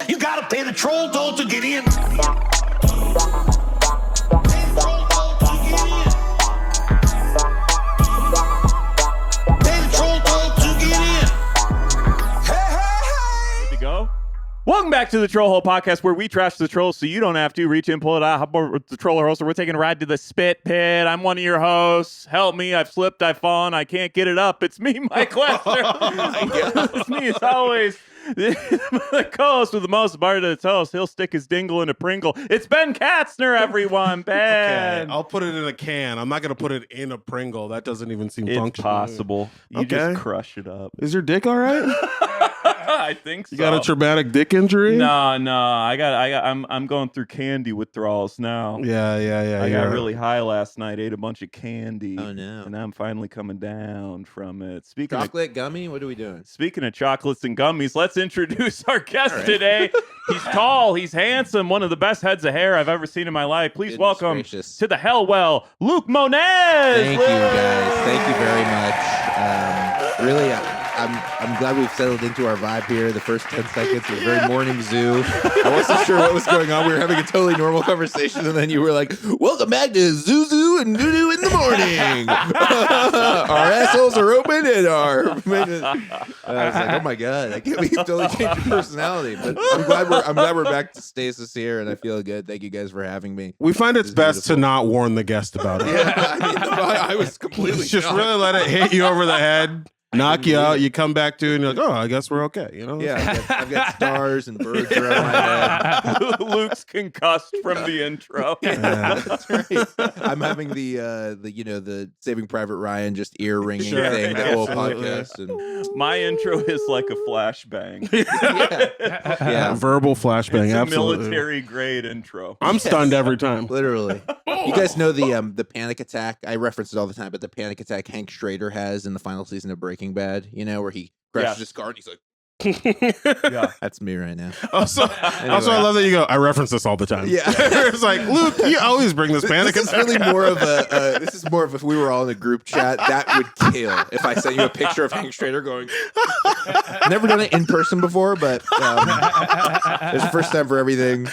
You gotta pay the troll toll to get in. Welcome back to the Trollhole Podcast, where we trash the trolls so you don't have to. Reach in, pull it out, hop over with the troller host. We're taking a ride to the spit pit. I'm one of your hosts. Help me. I've slipped. I've fallen. I can't get it up. It's me, Mike Lester. It's me as always. The co-host with the most bar to toast. He'll stick his dingle in a Pringle. It's Ben Katzner, everyone. Ben. Okay, I'll put it in a can. I'm not going to put it in a Pringle. That doesn't even seem It's functional. possible. You just crush it up. Is your dick all right? I think so. You got a traumatic dick injury? No. I'm going through candy withdrawals now. Yeah. I got really high last night, ate a bunch of candy. Oh, no. And I'm finally coming down from it. Chocolate gummy? What are we doing? Speaking of chocolates and gummies, let's introduce our guest today. He's tall, he's handsome, one of the best heads of hair I've ever seen in my life. Please welcome to the Hell Well, Luke Mones. Thank you, guys. Thank you very much. Really, I'm glad we've settled into our vibe here. The first 10 seconds was very morning zoo. I wasn't sure what was going on. We were having a totally normal conversation, and then you were like, welcome back to Zuzu and Doo-Doo in the morning. Our assholes are open and our... I was like, oh my God, I can't believe you totally changed your personality. But I'm glad we're back to stasis here, and I feel good. Thank you guys for having me. We find it's best to not warn the guest about it. Yeah, I was completely Just shocked. really let it hit you over the head. Knock you out, you come back to it, and you're like, oh, I guess we're okay, you know? Yeah, I've got stars and birds around my head. Luke's concussed from the intro. Yeah, that's right. I'm having the Saving Private Ryan just ear ringing thing, the whole podcast. And... My intro is like a flashbang. yeah. Verbal flashbang, It's absolutely. a military grade intro. I'm stunned every time. Literally. You guys know the panic attack? I reference it all the time, but the panic attack Hank Schrader has in the final season of Breaking Bad, where he crashes his car and he's like, Yeah, that's me right now. Also, I love that you go, I reference this all the time. Yeah. It's like, Luke, you always bring this panic This is attack. really more of if we were all in a group chat, that would kill if I sent you a picture of Hank Schrader going. Never done it in person before, but it's the first time for everything.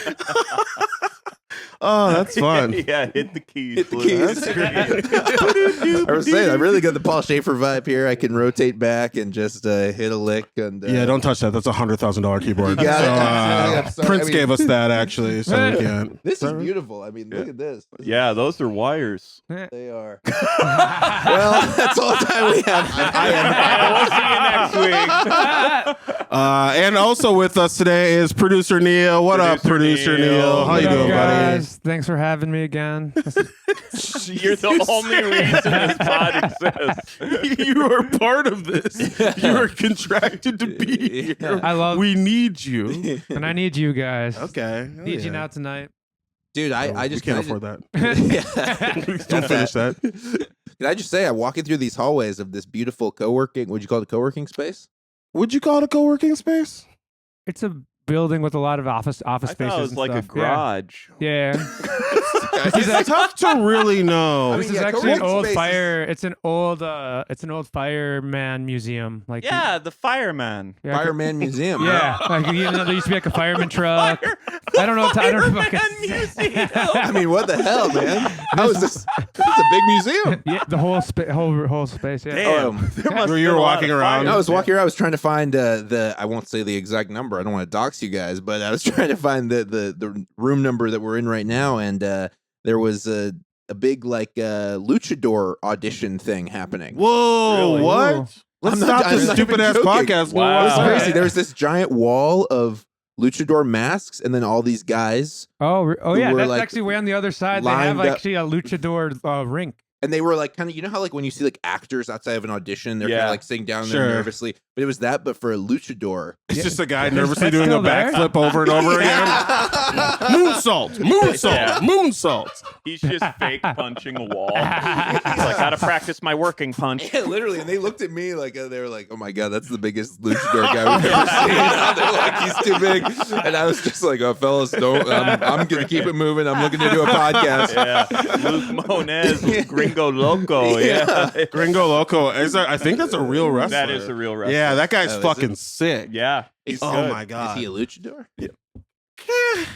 Oh, that's fun. Yeah, hit the keys. Hit the Luke. keys. That's great. I was saying, I really got the Paul Schaefer vibe here. I can rotate back and just hit a lick. And Yeah, don't touch that. That's a $100,000 keyboard. You got it. So, Prince gave us that, actually, so we can't. This is beautiful. I mean, look at this. Yeah, those are wires. They are. Well, that's all the time we have. I We'll see you next week. And also with us today is producer Neil. What up, producer Neil? How you doing, buddy? Thanks for having me again. You're the only reason this pod exists. You are part of this. You are contracted to be here. I love We need you. and I need you guys. Okay. Need you now tonight. Dude, I just we can't afford that. Yeah. Don't finish that. Can I just say, I'm walking through these hallways of this beautiful co-working, would you call it a co-working space? Would you call it a co-working space? It's a building with a lot of office I spaces. thought it was and like a stuff. garage. Yeah. It's tough to really know. I This mean, is yeah, actually an co-working old spaces- fire. It's an old fireman museum. Like Yeah, the fireman. yeah, Fireman Museum. Yeah, like there used to be like a fireman truck. I don't know. I don't know. Fireman museum. I mean, what the hell, man? How is this? This is a big museum. Yeah, the whole space. Yeah. Damn. There must Where have you been were a lot walking of around. fires. I was walking around. I was trying to find I won't say the exact number. I don't want to dox you guys, but I was trying to find the room number that we're in right now, and there was a big luchador audition thing happening. Whoa, Really? what? Whoa. Let's I'm not- stop I'm this not stupid even ass joking. podcast. Wow. It was Wow. crazy. There was this giant wall of luchador masks, and then all these guys, Oh yeah. were, That's like, actually way on the other side. They have lined up. actually a luchador rink. and they were like kind of, you know how like when you see like actors outside of an audition, they're kind Yeah. of like sitting down Sure. there nervously. But it was that, but for a luchador. It's just a guy Is nervously that doing a still there? backflip over and over again. Moonsault, moonsault, Yeah. moonsault. He's just fake punching a wall. He's like, how to practice my working punch. Yeah, literally. And they looked at me like they were like, "Oh my god, that's the biggest luchador guy we've ever seen." They're like, "He's too big," and I was just like, "Oh, fellas, don't. I'm gonna keep it moving. I'm looking to do a podcast." Yeah, Luke Mones, Gringo Loco. Yeah, Gringo Loco. I think that's a real wrestler. that is a real wrestler. Yeah, that guy's Oh, is fucking sick. Yeah, he's Oh good. my god. Is he a luchador?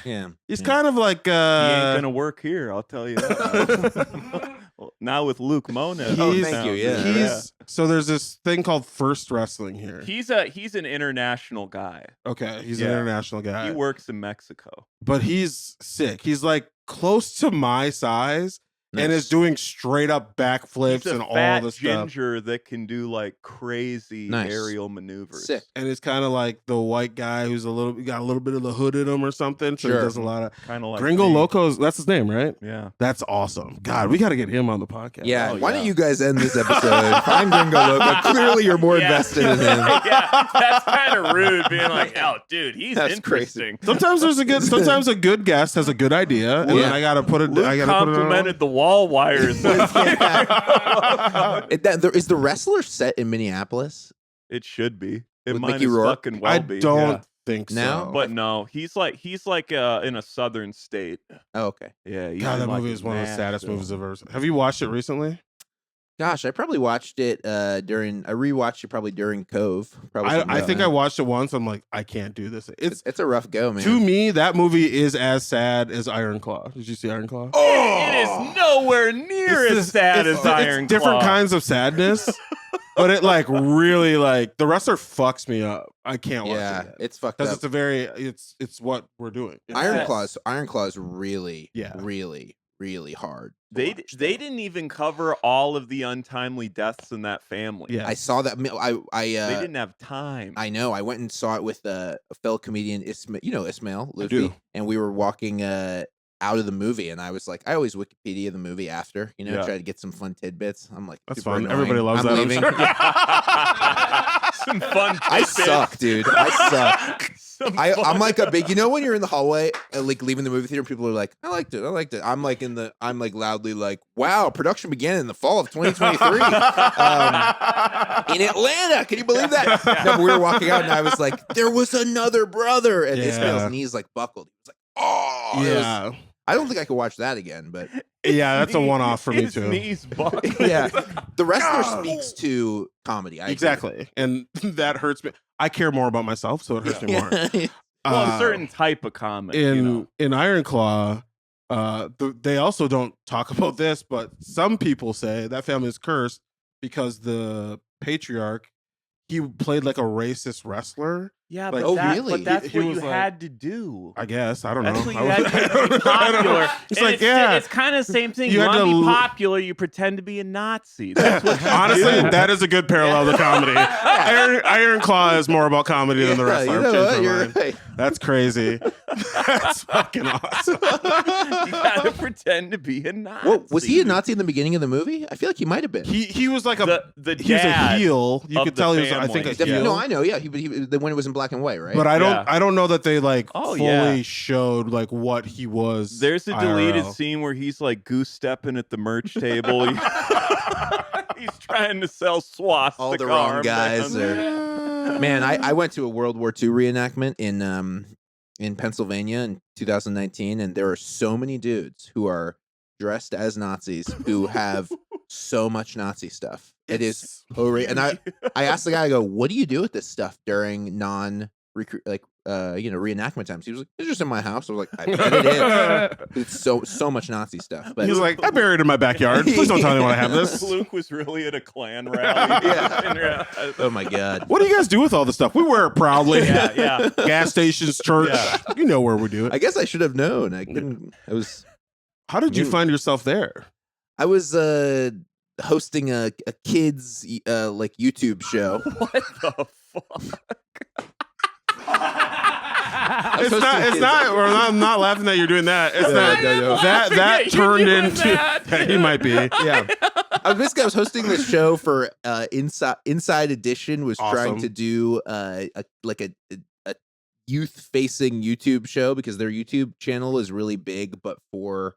Yeah. He's kind of like He ain't gonna work here, I'll tell you that. Well, now with Luke Mones. thank you, yeah. So there's this thing called First Wrestling here. He's an international guy. Okay, he's an international guy. He works in Mexico. But he's sick. He's like close to my size and is doing straight up backflips and all this stuff. Ginger that can do like crazy aerial maneuvers. Sick. And it's kind of like the white guy who's got a little bit of the hood in him or something. So he does a lot of kind of like Gringo Locos. That's his name, right? Yeah. That's awesome. God, we got to get him on the podcast. Yeah. Why don't you guys end this episode? Find Gringo Loco. Clearly, you're more invested in him. Yeah, that's kind of rude. Being like, oh, dude, he's interesting. Sometimes sometimes a good guest has a good idea, and then I gotta put it. Luke complimented the wall wires. Is the wrestler set in Minneapolis? It should be. It With might Mickey as Rourke? fucking well I be. don't think so. No? But no, he's like in a southern state. Oh, okay. Yeah. he's God, in that like movie is one of the saddest Nashville. movies I've ever seen. Have you watched it recently? Gosh, I probably watched it I rewatched it probably during Cove. I think I watched it once. I'm like, I can't do this. It's a rough go, man. To me, that movie is as sad as Iron Claw. Did you see Iron Claw? It is nowhere near as sad as Iron Claw. Different kinds of sadness, but it like really like the wrestler fucks me up. I can't watch it. It's fucked Because up. it's what we're doing. Iron Claw is really, Yeah. really, really hard. They didn't even cover all of the untimely deaths in that family. Yeah. I saw that. They didn't have time. I know. I went and saw it with a fellow comedian, Ismail. You know Ismail, I do. and we were walking out of the movie, and I was like, I always Wikipedia the movie after, try to get some fun tidbits. I'm like, That's super fun. annoying. Everybody loves I'm that, I'm leaving. sure. Some fun. I suck, dude. I suck. I'm like a big, when you're in the hallway, like leaving the movie theater, people are like, I liked it. I'm like I'm like loudly like, wow, production began in the fall of 2023 in Atlanta. Can you believe that? No, but we were walking out, and I was like, there was another brother, and Ismail's knees like buckled. He was like, oh, Yeah. I don't think I could watch that again, but Yeah, that's a one-off for me His too. knees buckled. yeah, the wrestler speaks to comedy. I agree. Exactly, and that hurts me. I care more about myself, so it hurts me more. Well, a certain type of comic. In Iron Claw, they also don't talk about this, but some people say that family is cursed because the patriarch, he played like a racist wrestler. Yeah, Like, really? But that's He what was you like- had to do. I guess I don't That's know. what you had to be popular. It's And like yeah. it's kind of the same thing. You You had want to to be l- popular, you pretend to be a Nazi. That's what you Honestly, do. that is a good parallel to comedy. Iron Claw is more about comedy than the wrestler. You I've know changed what? my You're mind. right. That's crazy. That's fucking awesome. You gotta pretend to be a Nazi. Well, was he a Nazi in the beginning of the movie? I feel like he might have been. He was like the he was a dad heel. You of could the tell he was. I family. think a Definitely, heel. no, I know. Yeah, he when it was in black and white, right? But Yeah. I don't know that they like Oh, fully yeah. showed like what he was. There's a deleted IRL. scene where he's like goose stepping at the merch table. He's trying to sell swastika. all the wrong guys. Man, I went to a World War II reenactment in Pennsylvania in 2019, and there are so many dudes who are dressed as Nazis who have so much Nazi stuff. It is and I asked the guy, I go, what do you do with this stuff during reenactment times? He was like, it's just in my house. I was like, I bet it is. It's so much Nazi stuff. But He's like, I buried it in my backyard. Please don't tell anyone I have this. Luke was really at a Klan rally. Yeah. Oh my god. What do you guys do with all this stuff? We wear it proudly. Yeah. Gas stations, church. Yeah. You know where we do I it. guess I should have known. I couldn't. How did you find yourself there? I was hosting a kids like YouTube show. What the fuck? I'm not laughing that you're doing that. It's not. no. That turned into. that. He might be. Yeah. I was hosting this show for Inside Edition was trying Awesome. to do a youth facing YouTube show because their YouTube channel is really big, but for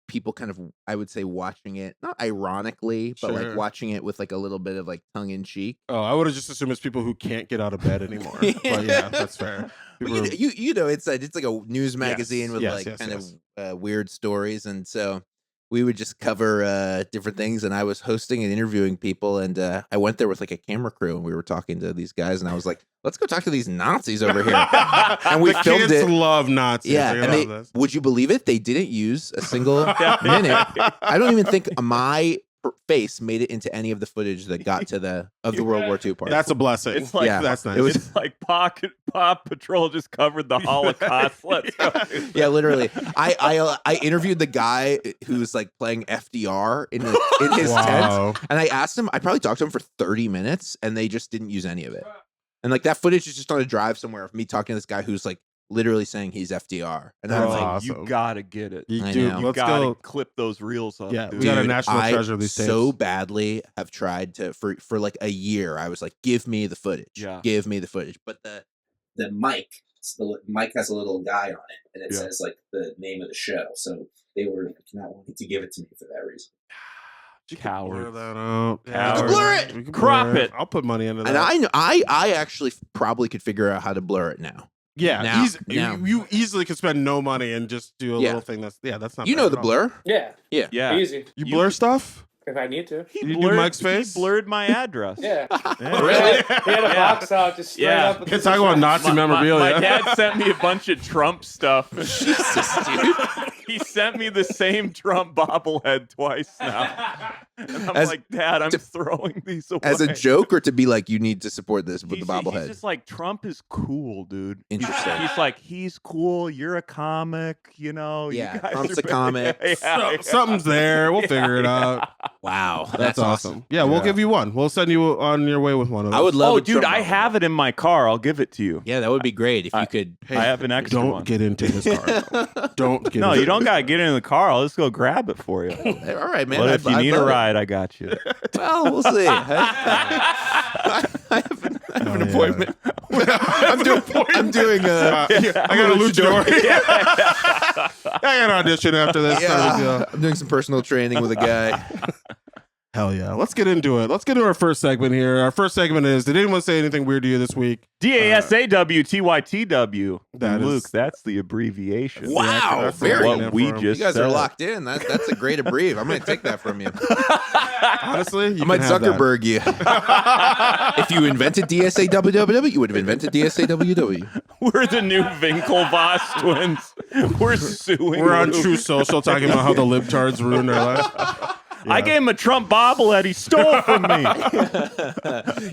people kind of, I would say, watching it not ironically, but Sure. like watching it with like a little bit of like tongue in cheek. Oh, I would have just assumed it's people who can't get out of bed anymore. But yeah, that's fair. But People are- you know it's like a news magazine with yes, like yes, kind yes. of weird stories, and so we would just cover different things, and I was hosting and interviewing people, and I went there with like a camera crew, and we were talking to these guys, and I was like, let's go talk to these Nazis over here. And we the filmed kids it. love Nazis. Yeah, They and love this. would you believe it? They didn't use a single minute. I don't even think my face made it into any of the footage that got to the World War II part. That's a blessing. It's like that's nice. it was- It's like Paw Patrol just covered the Holocaust. Let's go. Yeah, literally. I interviewed the guy who's like playing FDR in his Wow. tent, and I asked him. I probably talked to him for 30 minutes, and they just didn't use any of it. And like that footage is just on a drive somewhere of me talking to this guy who's like literally saying he's FDR, and I'm That's like, awesome. You gotta get it. You I do. know. You Let's gotta go. clip those reels up. Yeah, dude. we got a dude, national I treasure of these tapes. so badly have tried to for like a year. I was like, give me the footage. Yeah. Give me the footage. But the mic, the mic has a little guy on it, and it Yeah. says like the name of the show. So they were not wanting to give it to me for that reason. Blur Cowards. that out. Cowards. You can blur it. We can Crop blur it. I'll put money into that. And I actually probably could figure out how to blur it now. yeah, now- easy, now. You easily could spend no money and just do a Yeah. little thing. That's not. You bad know at the all. blur. Yeah, Yeah. easy. You blur stuff. If I need to. He You do blurred, Mike's face? He blurred my address. Yeah. Yeah. Really? He had a Yeah. box out just straight Yeah. up. with It's the talking about sign. Nazi memorabilia. My dad sent me a bunch of Trump stuff. Jesus, dude. He sent me the same Trump bobblehead twice now. And I'm As- like, Dad, I'm to- throwing these away. As a joke, or to be like, you need to support this with the He's bobblehead. just like, Trump is cool, dude. Interesting. He's like, he's cool. You're a comic, you know. Yeah, you guys Trump's are a comic. Yeah. Something's there. We'll figure it out. Wow, That's awesome. Yeah, we'll give you one. We'll send you on your way with one of those. I would love. Oh, a dude, Trump I bobblehead. have it in my car. I'll give it to you. Yeah, that would be great if you could. Hey, I have an extra don't one. get into his car. Though. Don't get. No, into you don't it. gotta get in the car. I'll just go grab it for you. All right, man. But if you I'd need a love it. ride, I got you. Well, we'll see. I have an appointment. I'm doing. I got a luchador. I got an audition after this. Not a big deal. I'm doing some personal training with a guy. Hell yeah. Let's get into it. Let's get into our first segment here. Our first segment is, did anyone say anything weird to you this week? DASAWTYTW. That Luke, is- that's the abbreviation. Wow, That's the very. right name What we for him. just You guys are said. locked in. That's a great abbrev. I'm going to take that from you. Honestly, you I might can have that. Zuckerberg you. If you invented DSAWWW, you would have invented DSAWW. We're the new Winklevoss twins. We're suing. We're on Luke. True Social talking about how the libtards ruined our life. I gave him a Trump bobblehead. He stole from me.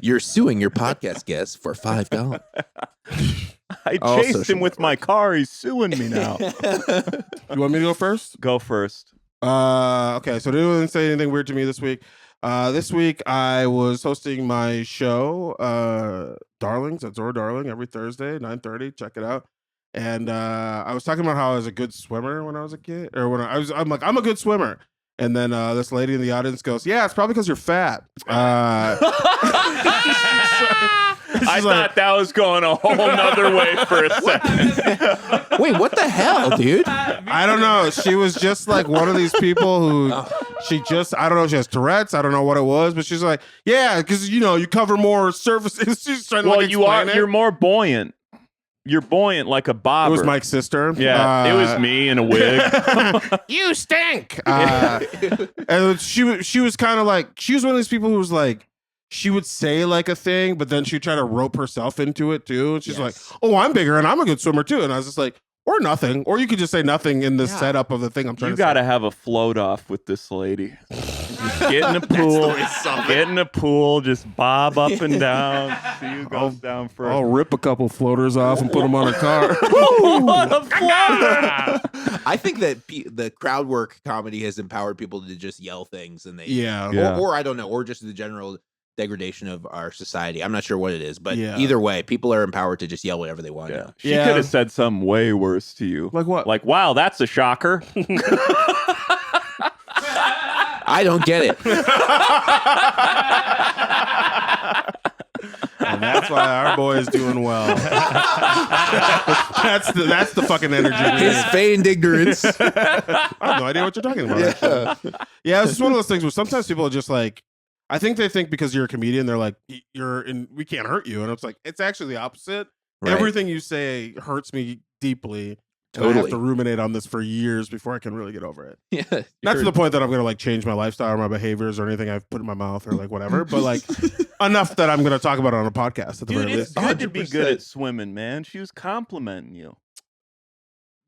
You're suing your podcast guest for $5. I All chased social him with my car. He's suing me now. You want me to go first? Go first. Okay, so did anyone say anything weird to me this week? This week I was hosting my show, Darlings at Zora Darling, every Thursday, 9:30. Check it out. And I was talking about how I was a good swimmer when I was a kid, or when I'm like, I'm a good swimmer. And then this lady in the audience goes, "Yeah, it's probably because you're fat." I She's thought that was going a whole nother way for a second. Wait, what the hell, dude? I don't know. She was just like one of these people who she just, I don't know, she has Tourette's. I don't know what it was, but she's like, yeah, because, you know, you cover more surfaces. She's trying to Well, like you are. explain it. You're more buoyant. You're buoyant like a bobber. It was Mike's sister. Yeah, it was me in a wig. You stink. And she was kind of like, she was one of these people who was like, she would say like a thing, but then she'd try to rope herself into it too. And she's like, oh, I'm bigger and I'm a good swimmer too. And I was just like, or nothing. Or you could just say nothing in the setup of the thing I'm trying You to say. got to have a float off with this lady. Just get in the pool. Get in the pool. Just bob up and down. See who goes down first. I'll rip a couple floaters off and put them on a car. What a floater! I think that the crowd work comedy has empowered people to just yell things, and they Yeah. Yeah. or I don't know, or just the general degradation of our society. I'm not sure what it is, but Yeah. either way, people are empowered to just yell whatever they want. Yeah. now. She Yeah. could have said something way worse to you. Like what? Like, wow, that's a shocker. I don't get it. And that's why our boy is doing well. that's the fucking energy. we His need. feigned ignorance. I have no idea what you're talking about. actually. Yeah, it's just one of those things where sometimes people are just like, I think they think because you're a comedian, they're like, we can't hurt you. And it's like, it's actually the opposite. Right. Everything you say hurts me deeply. And I have Totally. to ruminate on this for years before I can really get over it. Yeah. Not to the point that I'm going to like change my lifestyle or my behaviors or anything I've put in my mouth or like whatever, but like enough that I'm going to talk about it on a podcast at the Dude, very it's least. good to be good 100%. at swimming, man. She was complimenting you.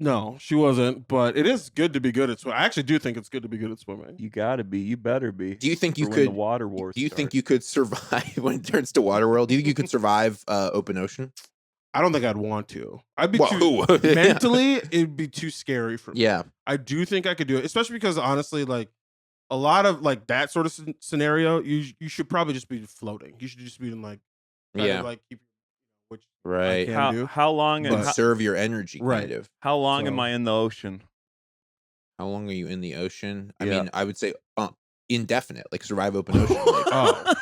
No, she wasn't, but it is good to be good at swimming. I actually do think it's good to be good at swimming. You gotta be. You better be. Do you think you for when the could? water wars? Do you think you could survive when it turns to Waterworld? Do you think you could survive open ocean? I don't think I'd want to. I'd be Whoa. too mentally. It'd be too scary for me. Yeah. I do think I could do it, especially because honestly, like a lot of like that sort of scenario, you should probably just be floating. You should just be in like, try to, Yeah. like keep, which I Right. can do. How long and Conserve your energy, Right. kind of. how long am So- I in the ocean? How long are you in the ocean? I Yeah. mean, I would say indefinite, like survive open ocean. Like, Oh,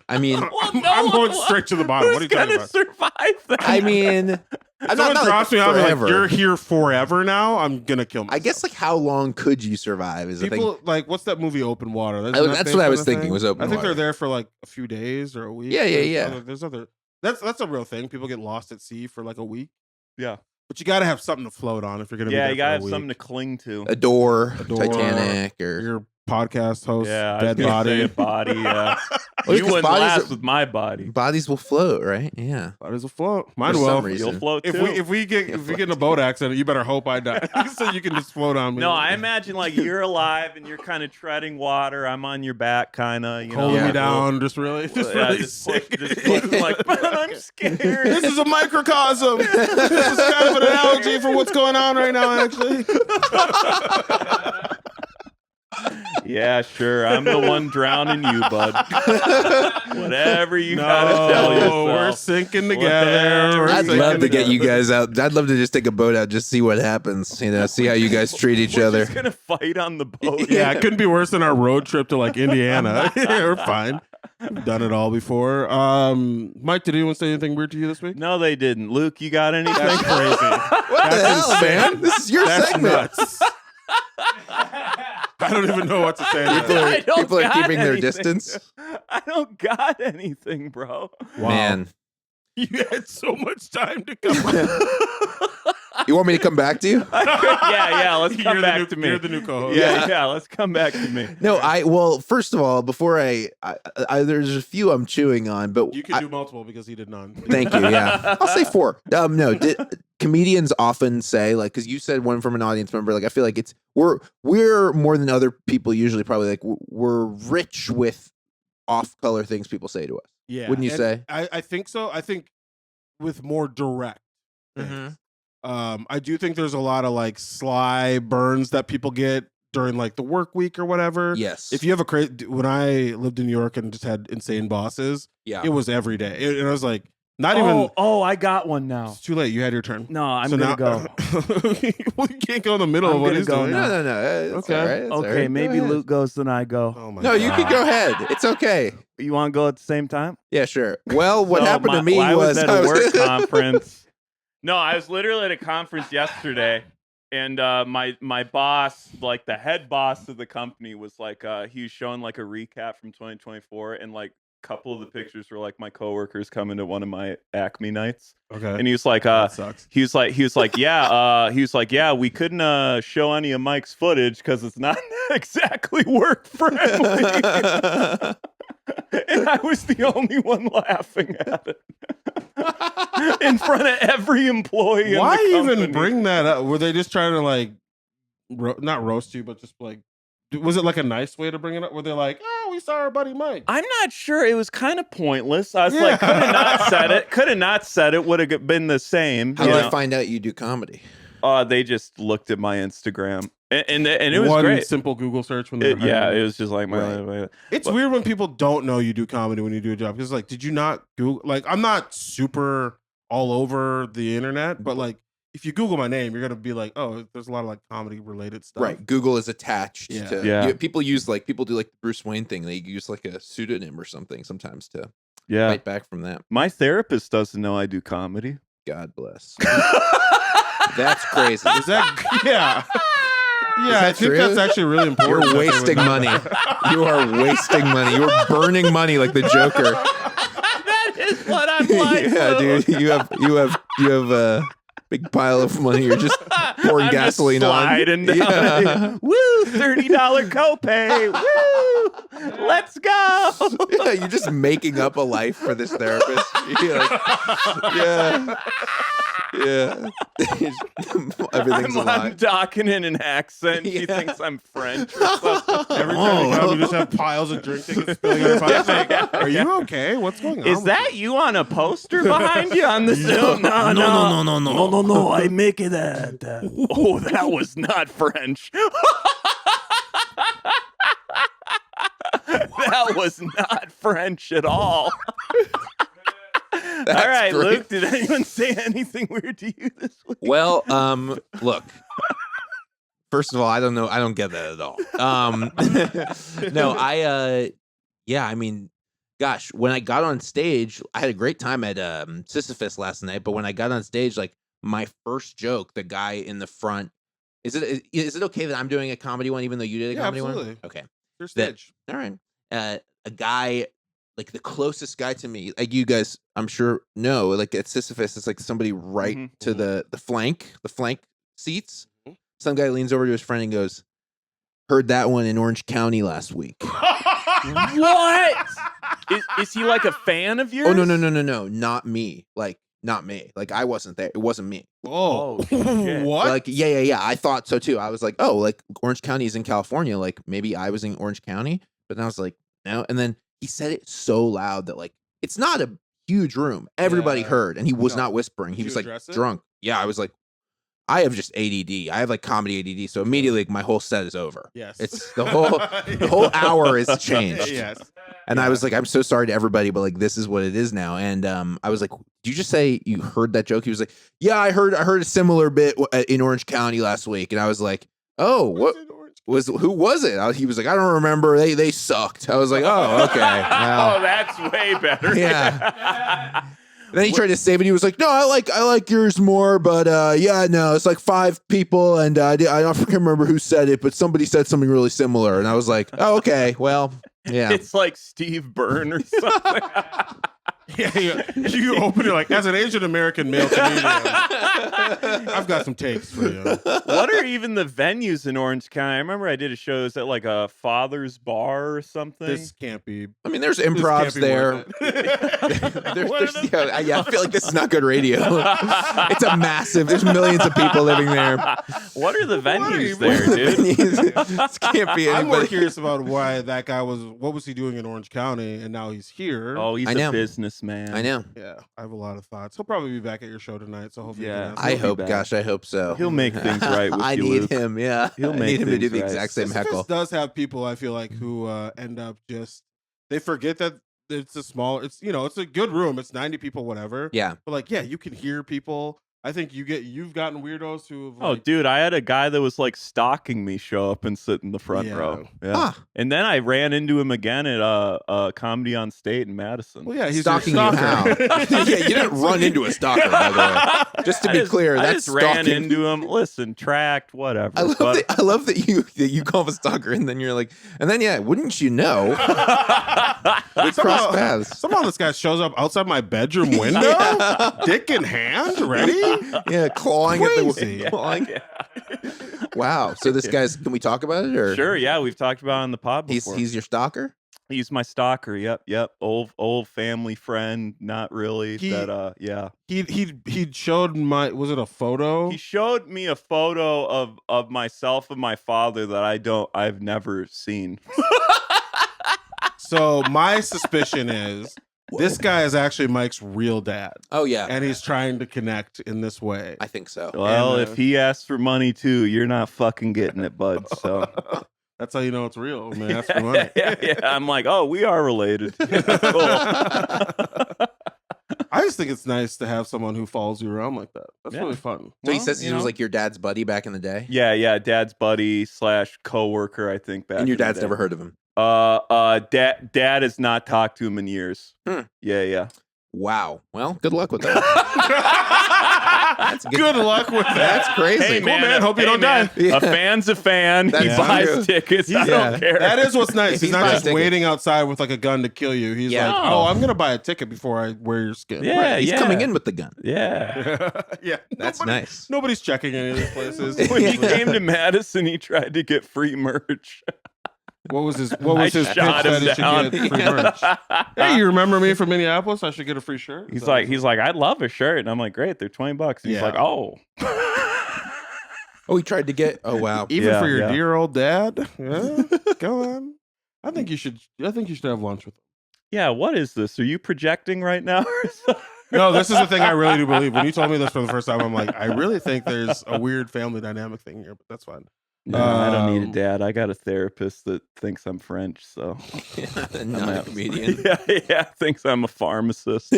I mean, I'm going straight to the bottom. What are you Who's talking gonna about? survive that? I mean, I'm Someone not drops me out and like, forever. you're here forever now. I'm gonna kill myself. I guess like how long could you survive is the thing. people like what's that movie Open Water? Isn't That's that based what I on was a thinking thing? was Open I think Water. they're there for like a few days or a week. Yeah, yeah, There's yeah. other that's a real thing. People get lost at sea for like a week. Yeah. But you got to have something to float on if you're gonna be Yeah, there you for gotta a have week. something to cling to. A door, A door, Titanic, or Your podcast host, Yeah, I was dead gonna body. say a body. Yeah. Well, You 'cause wouldn't bodies last are- with my body. bodies will float, right? Yeah. Bodies will float. Mine For will. some reason. You'll float If too. we get in a boat accident, you better hope I die, so you can just float on me. No, I imagine like you're alive and you're kind of treading water. I'm on your back, kind of. You know, holding Yeah. me down, just really Just pushing, like, man, I'm scared. This is a microcosm. This is kind of an analogy for what's going on right now, actually. Yeah, sure. I'm the one drowning you, bud. Whatever you gotta tell yourself. We're sinking together. We're I'd sinking love to get together. you guys out. I'd love to just take a boat out, just see what happens. You know, see how you guys treat each We're other. just gonna fight on the boat. Yeah, it couldn't be worse than our road trip to like Indiana. We're fine. We've done it all before. Mike, did anyone say anything weird to you this week? No, they didn't. Luke, you got anything? That's crazy. What the That's hell, insane. man? This is your That's segment. nuts. I don't even know what to say. to People that. are- I don't people are got keeping their anything. distance. I don't got anything, bro. Wow. Man, You had so much time to come. you want me to come back to you? Yeah, let's come You're back the new, to me. You're the new co-host. Yeah, let's come back to me. No, well, first of all, before I there's a few I'm chewing on, but You can do multiple because he did none. thank you. Yeah, I'll say 4. No, comedians often say like, because you said one from an audience member. Like, I feel like we're more than other people usually probably like we're rich with off-color things people say to us. Yeah. Wouldn't you and say? I think so. I think with more direct things. I do think there's a lot of like sly burns that people get during like the work week or whatever. Yes. If you have a crazy, when I lived in New York and just had insane bosses, yeah. it was every day. And I was like, not even. Oh, I got one now. It's too late. You had your turn. No, I'm So gonna now- go. well, you can't go in the middle I'm of what gonna he's go doing. now. No. It's Okay. all right, it's all Okay, right. maybe Go ahead. Luke goes, then I go. Oh my No, you God. can go ahead. It's okay. You want to go at the same time? Yeah, sure. Well, what So happened to me I was at a work I conference. No, I was literally at a conference yesterday, and my boss, like the head boss of the company, was like he was showing like a recap from 2024, and like a couple of the pictures were like my coworkers coming to one of my Acme nights, Okay. and he was like, That sucks. he was like, yeah, we couldn't show any of Mike's footage because it's not exactly work friendly. And I was the only one laughing at it in front of every employee. Why in the even company. bring that up? Were they just trying to like, not roast you, but just like, was it like a nice way to bring it up? Were they like, oh, we saw our buddy Mike? I'm not sure. It was kind of pointless. I was like, Yeah. could have not said it. Could have not said it. Would have been the same. How you did know? I find out you do comedy? They just looked at my Instagram, and it was One great. simple Google search when they're Yeah, hiring it you. was just like my. It's but- weird when people don't know you do comedy when you do a job because like, did you not Google? Like, I'm not super all over the internet, but like, if you Google my name, you're gonna be like, oh, there's a lot of like comedy related stuff. Right. Google is attached Yeah. to Yeah. people do like the Bruce Wayne thing. They use like a pseudonym or something sometimes to Yeah, fight back from that. my therapist doesn't know I do comedy. God bless. That's crazy. Is that yeah? Yeah, that I think true? that's actually really important. You're that they would wasting know money. that. You are wasting money. You're burning money like the Joker. That is what I'm like. Yeah, dude. You have big pile of money. You're just pouring I'm just gasoline sliding on. down Yeah. it. Woo! $30 copay. Woo! Let's go. Yeah, you're just making up a life for this therapist. You're like, yeah. Yeah. Everything's I'm a lie. talking in an accent. She Yeah. thinks I'm French or something. Every time you come, you just have piles of drink tickets spilling on your pockets. Are you okay? What's going on? Is with that you on a poster behind you on the Zoom? No. I make it at. Oh, that was not French. That was not French at all. All right, great. Luke, did anyone say anything weird to you this week? Well, look. First of all, I don't know. I don't get that at all. No, yeah, I mean, gosh, when I got on stage, I had a great time at Sisyphus last night, but when I got on stage, like my first joke, the guy in the front, is it okay that I'm doing a comedy one even though you did a comedy absolutely. one? Okay. Your stage? All right. A guy, like the closest guy to me, like you guys, I'm sure know, like at Sisyphus, it's like somebody right to the flank seats. Mhm. Some guy leans over to his friend and goes, "Heard that one in Orange County last week." What? Is he like a fan of yours? Oh no, not me. Like not me. Like I wasn't there. It wasn't me. Oh, shit. what? Like yeah. I thought so too. I was like, oh, like Orange County is in California. Like maybe I was in Orange County, but then I was like, no. And then he said it so loud that like it's not a huge room. Everybody Yeah. he and he was No. not whispering. He Did was you like address it? drunk. Yeah, I was like, I have just ADD. I have like comedy ADD. So immediately like, my whole set is over. Yes. It's the whole hour is changed. Yes. And I was like, I'm so sorry to everybody, but like this is what it is now. And I was like, did you just say you heard that joke? He was like, yeah, I heard a similar bit in Orange County last week. And I was like, oh, what who was it? He was like, I don't remember. They sucked. I was like, oh, okay. Well, Oh, that's way better. yeah. Then he tried to save it. He was like, no, I like yours more, but yeah, no, it's like 5 people, and I don't remember who said it, but somebody said something really similar, and I was like, oh, okay, well, yeah. It's like Steve Byrne or something. Yeah. You open it like, as an Asian American male comedian, I've got some takes for you. What are even the venues in Orange County? I remember I did a show. Is that like a Father's Bar or something? This can't be. I mean, there's This can't improvs be there. worth it. Yeah, I feel like this is not good radio. It's a massive. There's millions of people living there. What are the venues you- there, dude? This can't be I'm more anybody. curious about why that guy was. What was he doing in Orange County, and now he's here? Oh, he's I know. a businessman. I know. Yeah, I have a lot of thoughts. He'll probably be back at your show tonight, so hopefully, Yeah. you can I He'll be hope. back. Gosh, I hope so. He'll make things right with I you, need Luke. him. Yeah, He'll I make need him to do things the right. exact same Sisyphus heckle. does have people I feel like who end up just they forget that it's a small. It's it's a good room. It's 90 people, whatever. Yeah. But like, yeah, you can hear people. I think you've gotten weirdos who have Oh, like, dude, I had a guy that was like stalking me show up and sit in the front Yeah. row. Yeah. Ah, And then I ran into him again at Comedy on State in Madison. well, yeah, he's stalking your you stalker. how? Yeah, you didn't run into a stalker, by the way. Just to be clear, I that's just ran stalking. into him. Listen, tracked, whatever. I love that you call him a stalker, and then you're like, and then yeah, wouldn't you know? We cross paths. Somehow this guy shows up outside my bedroom window, dick in hand, ready. Yeah, clawing Crazy. at the clawing. Wow. So this guy's. Can we talk about it, or Sure, yeah, we've talked about it on the pod before. he's your stalker? He's my stalker. Yep. Old family friend. Not really. He- Yeah. He showed was it a photo? He showed me a photo of myself and my father that I've never seen. So my suspicion is this guy is actually Mike's real dad, Oh yeah, and he's trying to connect in this way. I think so. Well, And, if he asks for money too, you're not fucking getting it, bud. So That's how you know it's real. Man, ask for money. yeah. I'm like, oh, we are related. Cool. I just think it's nice to have someone who follows you around like that. That's Yeah. really fun. So he Well, says he you was know. like your dad's buddy back in the day, Yeah, dad's buddy / coworker, I think. Back and your in the dad's day. never heard of him. Dad has not talked to him in years. Hmm. Yeah. Wow. Well, good luck with that. That's Good luck with that. That's crazy. Hey, man, man, hope you don't die. A fan's a fan. He That's buys true. tickets. I don't care. That is what's nice. If He's he's not buying just tickets. waiting outside with like a gun to kill you. He's Yeah. like, oh, I'm gonna buy a ticket before I wear your skin. Yeah, He's yeah. coming in with the gun. Yeah. Yeah. That's nice. Nobody's checking any of these places. When he came to Madison, he tried to get free merch. What was his I pitch shot that him he down. should get free merch? Hey, you remember me from Minneapolis? I should get a free shirt. He's like, I'd love a shirt. And I'm like, great, they're $20. He's Yeah. like, oh. Oh, he tried to get. Oh, wow. even Yeah, for your yeah. dear old dad. Yeah, go on. I think you should have lunch with him. Yeah, what is this? Are you projecting right now? No, this is the thing I really do believe. When you told me this for the first time, I'm like, I really think there's a weird family dynamic thing here, but that's fine. No, I don't need a Um, dad. I got a therapist that thinks I'm French, so Not a comedian. yeah, thinks I'm a pharmacist.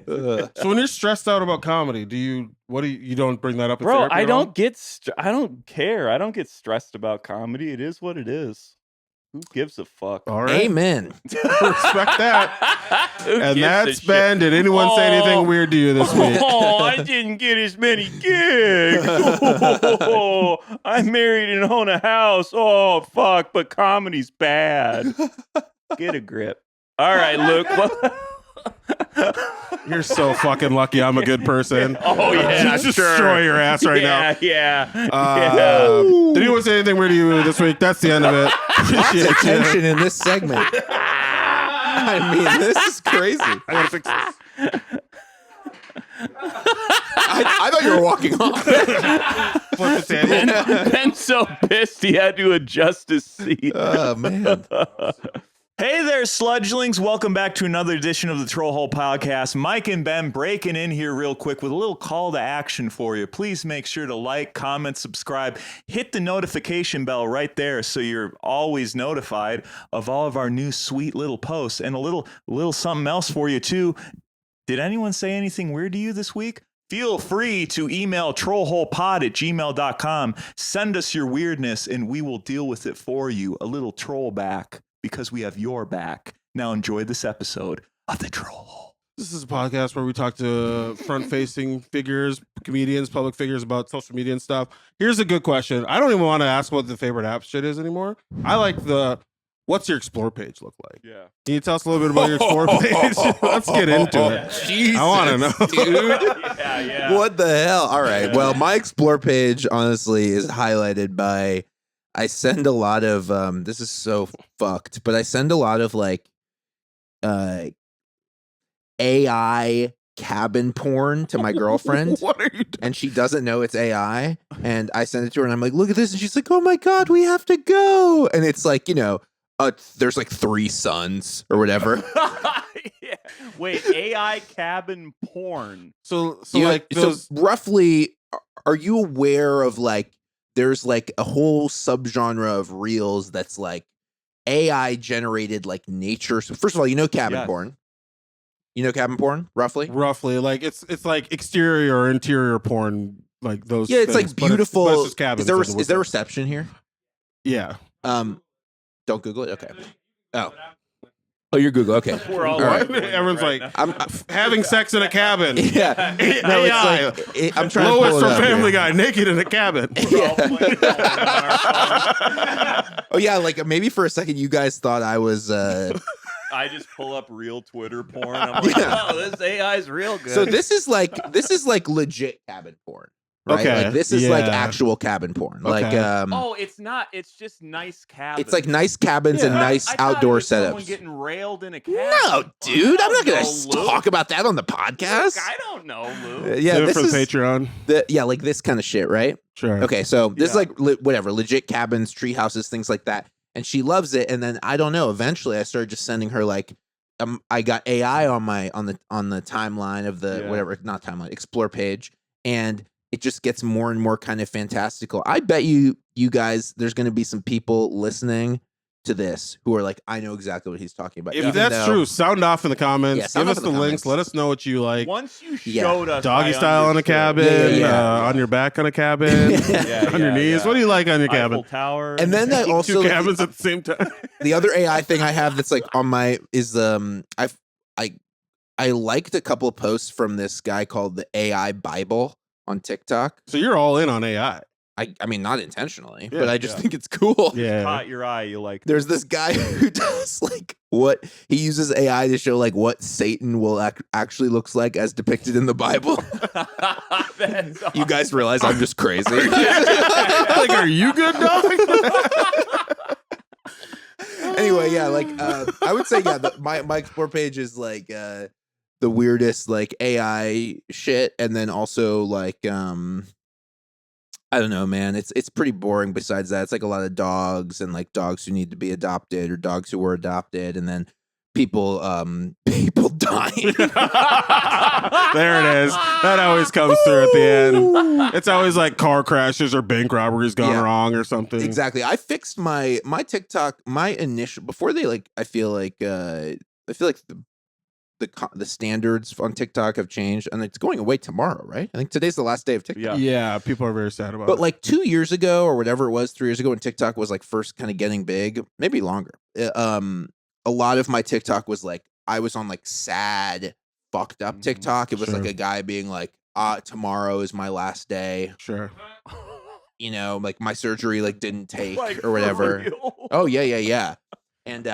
Ugh. So when you're stressed out about comedy, you don't bring that up in Bro, therapy I at all? don't get I don't care. I don't get stressed about comedy. It is what it is. Who gives a fuck? All right. Amen. Respect that. Who And gives a that's shit? Ben. Did anyone say anything Oh. weird to you this week? Oh, I didn't get as many gigs. Oh, I'm married and own a house. Oh, fuck, but comedy's bad. Get a grip. All right, Luke. You're so fucking lucky I'm a good person. Oh, yeah, Just sure. destroy your ass right now. Yeah. Did anyone say anything weird to you this week? That's the end of it. Lots Appreciate of you. tension in this segment. I mean, this is crazy. I gotta fix this. I thought you were walking off. Flip the table. Ben's so pissed he had to adjust his seat. Oh, man. Hey there, sludgelings. Welcome back to another edition of the Trollhole Podcast. Mike and Ben breaking in here real quick with a little call to action for you. Please make sure to like, comment, subscribe, hit the notification bell right there so you're always notified of all of our new sweet little posts. And a little something else for you too. Did anyone say anything weird to you this week? Feel free to email trollholepod@gmail.com. Send us your weirdness and we will deal with it for you. A little troll back. Because we have your back. Now enjoy this episode of The Troll Hole. This is a podcast where we talk to front-facing figures, comedians, public figures about social media and stuff. Here's a good question. I don't even want to ask what the favorite app shit is anymore. I like what's your explore page look like? Yeah. Can you tell us a little bit about your explore page? Let's get into it. Jesus, I want to know. dude. Yeah. What the hell? All right. Well, my explore page, honestly, is highlighted by I send a lot of this is so fucked, but I send a lot of like AI cabin porn to my girlfriend. What are you doing? And she doesn't know it's AI. And I send it to her and I'm like, look at this. And she's like, oh my God, we have to go. And it's like, there's like 3 sons or whatever. Yeah. Wait, AI cabin porn. So You know, like those. so roughly, are you aware of like, there's like a whole subgenre of reels that's like AI generated like nature. So first of all, cabin Yes. porn. You know cabin porn, roughly? Roughly, like it's like exterior or interior porn, like those. Yeah, it's things, like but beautiful. But it's just cabins Is there in the is there woods. reception here? Yeah. Don't Google it. Okay. Oh, you're Google. Okay. We're all right. Everyone's like, now. I'm having sex in a cabin. yeah. No, AI. it's like I'm trying Lois to pull from it up Family here. Guy, naked in a cabin. Oh yeah, like maybe for a second you guys thought I was. I just pull up real Twitter porn. I'm like, Yeah. oh, this AI is real good. So this is like legit cabin porn. Right? Okay, Like this is like yeah. actual cabin porn. Like Okay. oh, it's not. It's just nice cabins. it's like nice cabins and Yeah. nice I thought it outdoor was someone setups. getting railed in a cabin. No, dude, I'm not gonna know, Luke. talk about that on the podcast. Look, I don't know, Lou. Yeah, Save it this for the is Patreon. like this kind of shit, right? Sure. Okay, so this is Yeah. like whatever, legit cabins, tree houses, things like that. And she loves it. And then I don't know. Eventually, I started just sending her like, I got AI on the timeline of the Yeah. whatever, not timeline, explore page, and it just gets more and more kind of fantastical. I bet you guys, there's going to be some people listening to this who are like, I know exactly what he's talking about. If even that's though- true, sound off in the comments. Yeah, sound Give off us in the the links. comments. Let us know what you like. Once you Yeah. showed us, Doggy I style on a understood. cabin, Yeah. on your back on a cabin, Yeah, on your knees. yeah. What do you like on your Eiffel cabin? Tower. And then I also Two cabins at the same time. the other AI thing I have that's like on my is I liked a couple of posts from this guy called the AI Bible on TikTok. So you're all in on AI. I mean, not intentionally, Yeah, but I just yeah. think it's cool. Yeah. Caught your eye. You like There's this guy who does like what he uses AI to show like what Satan will actually looks like as depicted in the Bible. That's You guys realize I'm just crazy. Like, are you good, dog? Anyway, yeah, like I would say, yeah, my explore page is like the weirdest like AI shit, and then also like I don't know, man. It's pretty boring. Besides that, it's like a lot of dogs and like dogs who need to be adopted or dogs who were adopted, and then people dying. There it is. That always comes through at the end. It's always like car crashes or bank robberies gone Yeah. wrong or something. Exactly. I fixed my TikTok. My initial before they like. I feel like the standards on TikTok have changed, and it's going away tomorrow, right? I think today's the last day of TikTok. Yeah, people are very sad about But it. like 2 years ago or whatever it was, 3 years ago when TikTok was like first kind of getting big, maybe longer. A lot of my TikTok was like I was on like sad, fucked up TikTok. It was Sure. like a guy being like, tomorrow is my last day. Sure. You know, like my surgery like didn't take like, or whatever. for real? Oh yeah. And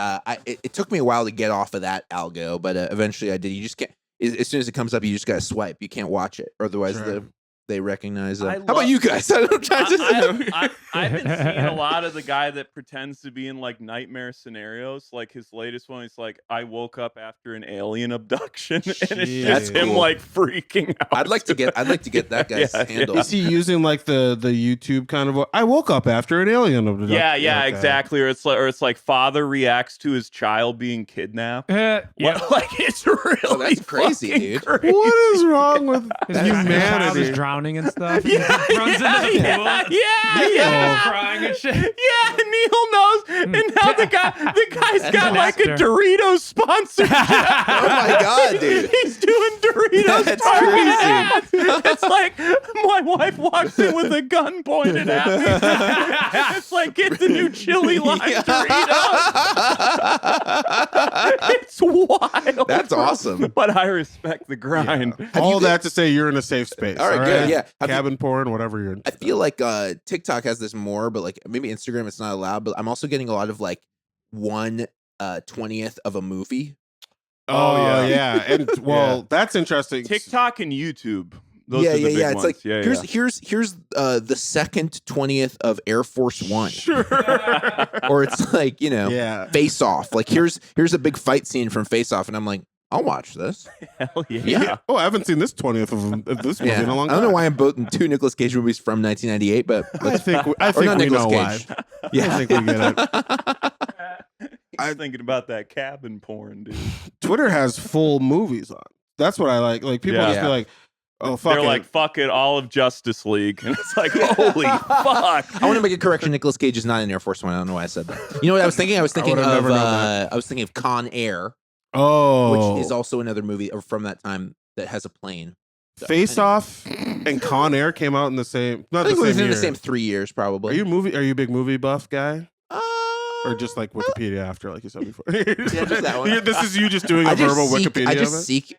it took me a while to get off of that algo, but eventually I did. You just can't. As soon as it comes up, you just gotta swipe. You can't watch it, or otherwise Sure. they recognize. I How about love- you guys? I'm trying to. I've been seeing a lot of the guy that pretends to be in like nightmare scenarios. Like his latest one is like, I woke up after an alien abduction, and it's Jeez. just him Cool. like freaking out. I'd like to get that guy's Yeah, handle. Is he using like the YouTube kind of? I woke up after an alien abduction. Yeah, Okay. exactly. Or it's like father reacts to his child being kidnapped. Yeah. What? Like it's really that's crazy, fucking dude. crazy. What is wrong with His child humanity? is drowning and stuff. Yeah, He runs into the pool. yeah. Crying and shit. Yeah, Neil knows, and now the guy's That's got an like a actor. Doritos sponsorship. Oh my god, dude! He's doing Doritos. That's fucking crazy. ads. It's like my wife walks in with a gun pointed at me. It's like get the new chili lime Doritos. It's wild. That's awesome. But I respect the grind. All that to say, you're in a safe space. All right, good, yeah. Have you- Cabin porn, whatever you're in. I feel like TikTok has this more, but like maybe Instagram it's not allowed. But I'm also getting a lot of like 1/20th of a movie. Oh yeah, and well, Yeah. that's interesting. TikTok and YouTube. Those yeah. are the big It's ones. like yeah, here's the second 20th of Air Force One, Sure. or it's like Yeah, Face Off. Like here's a big fight scene from Face Off, and I'm like, I'll watch this. Hell yeah. Yeah. Oh, I haven't seen this 20th of this movie Yeah. in a long I time. don't know why I'm voting 2 Nicolas Cage movies from 1998, but I think we not know Nicolas why. Cage. I think we get it. I'm thinking about that cabin porn, dude. Twitter has full movies on. That's what I like. Like people Yeah. just be like, "Oh fuck They're it." like, fuck it, all of Justice League. And it's like, holy fuck. I want to make a correction. Nicolas Cage is not in Air Force One. I don't know why I said that. You know what I was thinking? I was thinking would've of never known that. I was thinking of Con Air, "Oh, which is also another movie from that time that has a plane. So, Face anyway. Off and Con Air came out in the same. Not I think the it was same in year. the same 3 years, probably. Are you a big movie buff guy, or just like Wikipedia after, like you said before? just that one. This is you just doing a I just verbal seek, Wikipedia. I of just it? seek.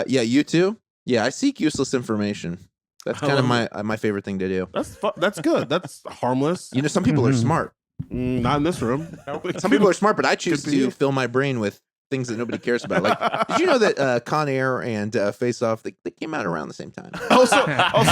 Yeah, you too. Yeah, I seek useless information. That's I kind of love my favorite thing to do. That's good. That's harmless. You know, some people are smart. Not in this room. Some people are smart, but I choose Good for you. to fill my brain with things that nobody cares about. Like, did you know that Con Air and Face Off they came out around the same time? Also,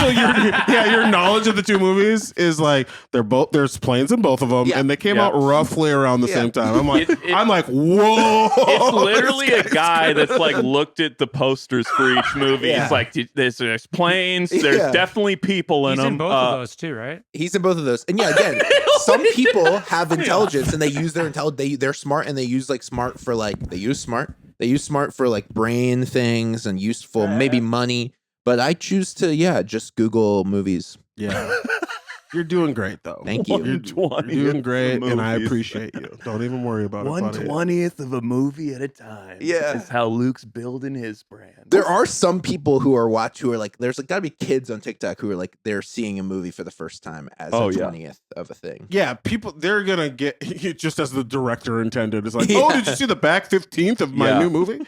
your knowledge of the two movies is like there's planes in both of them, Yeah. and they came Yeah. out roughly around the Yeah. same time. I'm like, It- I'm like, whoa! It's literally this a guy's guy crazy. that's like looked at the posters for each movie. Yeah. He's like, there's planes, there's Yeah. definitely people in He's them. in both of those too, right? He's in both of those, and yeah, again, some people have intelligence, and they use their intelligence. They're smart, and they use like smart for like they use smart for like brain things and useful, maybe money. But I choose to just Google movies. Yeah. You're doing great though. Thank you. You're 1/20th doing of great, and I movies. appreciate you. Don't even worry about it. buddy. 1/20th of a movie at a time. Yeah. Is how Luke's building his brand. There are some people who are like, there's like gotta be kids on TikTok who are like they're seeing a movie for the first time as Oh, a yeah. 20th of a thing. Yeah, people they're gonna get just as the director intended. It's like, Yeah. oh, did you see the back 15th of my Yeah. new movie?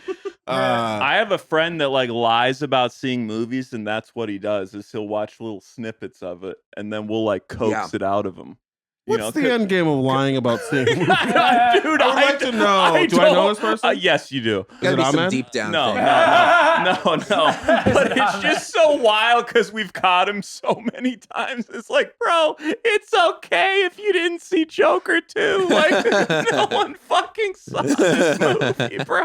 I have a friend that like lies about seeing movies, and that's what he does. Is he'll watch little snippets of it, and then we'll like coax it out of him. What's the end game of lying about seeing movies? Dude, I would like to know. Do I know this person? Yes, you do. Gotta be some Ahmed? deep down No, thing. no. But it's just so wild because we've caught him so many times. It's like, bro, it's okay if you didn't see Joker 2. Like, no one fucking saw this movie, bro.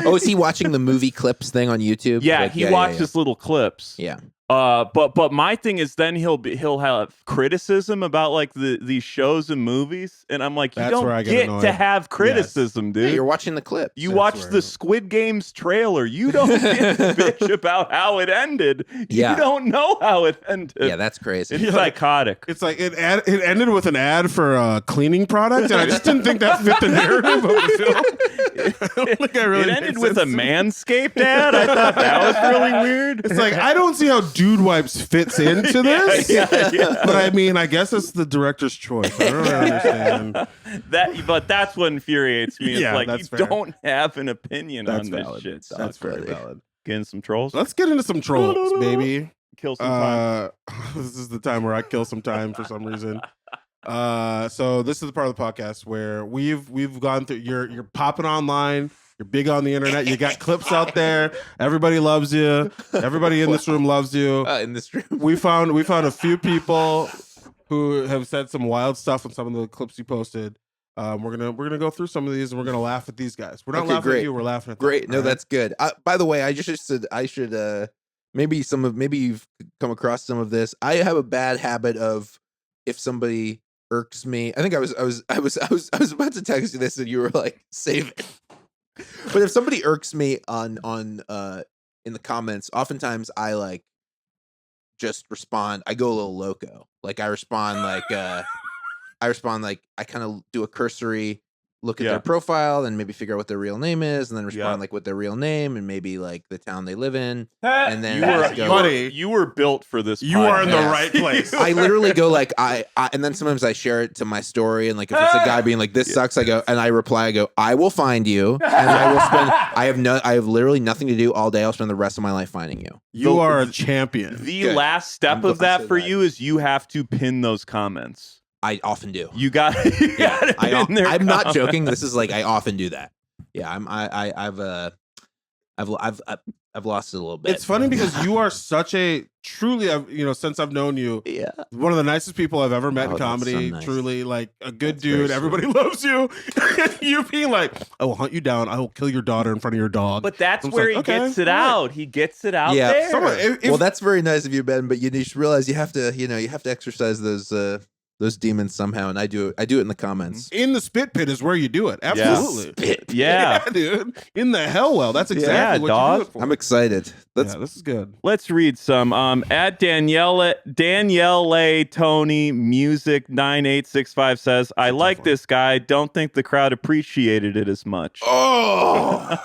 Oh, is he watching the movie clips thing on YouTube? Yeah, Like, he watches little clips. Yeah. But my thing is then he'll have criticism about like these shows and movies, and I'm like, you That's where I don't get get annoyed. to have criticism, Yeah, dude. you're watching the clip. You That's watch where I the know. Squid Games trailer. You don't get to bitch about how it ended. Yeah. You don't know how it ended. Yeah, that's crazy. It's psychotic. It's like it ended with an ad for a cleaning product, and I just didn't think that fit the narrative of the film. I don't think I really It made ended with a sense to me. Manscaped ad. I thought that was really weird. It's like I don't see how Dude Wipes fits into this. Yeah. But I mean, I guess it's the director's choice. I don't really understand. But that's what infuriates me. It's Yeah, like that's you fair. don't have an opinion That's on this valid. shit. Dog. That's very funny. valid. Getting some trolls. Let's get into some trolls, baby. Kill some time. This is the time where I kill some time for some reason. So this is the part of the podcast where we've gone through. You're popping online. You're big on the internet. You got clips out there. Everybody loves you. Everybody in this room loves you. In this room. We found a few people who have said some wild stuff on some of the clips you posted. We're gonna go through some of these and we're gonna laugh at these guys. We're not Okay, laughing great. at you. We're laughing at them. Great. No, all right? that's good. By the way, I just said I should maybe you've come across some of this. I have a bad habit of if somebody irks me. I think I was about to text you this and you were like, save it. But if somebody irks me on in the comments, oftentimes I like just respond. I go a little loco. Like I respond like I kind of do a cursory look at Yeah. their profile and maybe figure out what their real name is, and then respond Yeah. like with their real name and maybe like the town they live in, and then You I were, just go, buddy. you were built for this. You are in the Yeah. right place. I literally go like I and then sometimes I share it to my story, and like if it's a guy being like this sucks, I go and I reply, I go, I will find you, and I will spend I have literally nothing to do all day. I'll spend the rest of my life finding you. You are a champion. The Good. last step I'm glad of that you said for that. you is you have to pin those comments. I often do. You got to pin their I'm not comments. joking. This is like I often do that. Yeah, I've lost it a little bit. It's funny because you are such a truly, since I've known you, Yeah. one of the nicest people I've ever met Oh, in that's comedy. so nice. Truly, like a good That's very dude. sweet. Everybody loves you. You being like, I will hunt you down. I will kill your daughter in front of your dog. But that's I'm where like, he okay, gets it all right. out. He gets it out Yeah. there. Someone, if, Well, that's very nice of you, Ben. But you should realize you have to exercise those demons somehow, and I do it in the comments. in the spit pit is where you do it. Absolutely. Yeah. Dude. In the hell well. That's exactly what dog. you do it for. I'm excited. Yeah, this is good. Let's read some. At Danielle Tony Music 9865 says, I like one. this guy. Don't think the crowd appreciated it as much. Oh.